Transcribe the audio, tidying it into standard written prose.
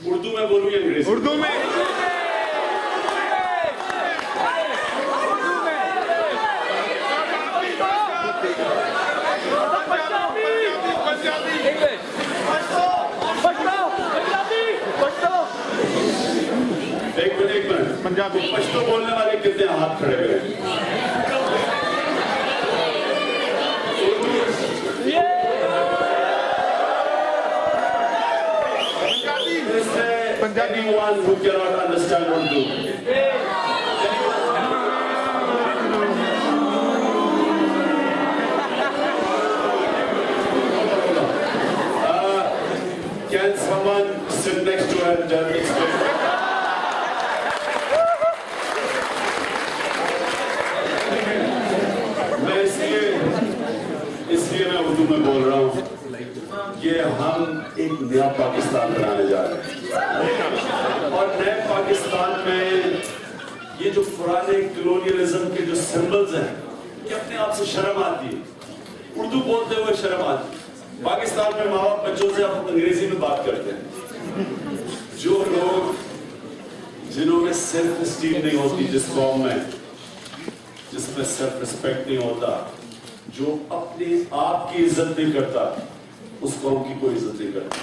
उर्दू में बोलूं या अंग्रेजी? उर्दू में। एक मिनट पंजाबी। पश्तो बोलने वाले कितने हाथ खड़े हुए हैं? Punjabi. Anyone who cannot understand Urdu? Can someone sit next to her and explain? मैं इसलिए मैं उर्दू में बोल रहा हूँ कि हम एक नया पाकिस्तान बनाने जा रहे हैं और नए पाकिस्तान में ये जो पुराने कॉलोनियलिज्म के जो सिंबल्स हैं ये अपने आप से शर्म आती है। उर्दू बोलते हुए शर्म आती है। पाकिस्तान में माँ बाप बच्चों से आप अंग्रेजी में बात करते हैं। जो लोग जिन्होंने सेल्फ स्टीम नहीं होती जिस कौम में, जिसमें सेल्फ रिस्पेक्ट नहीं होता, जो अपने आप की इज्जत नहीं करता, उस कौम की कोई इज्जत नहीं करता।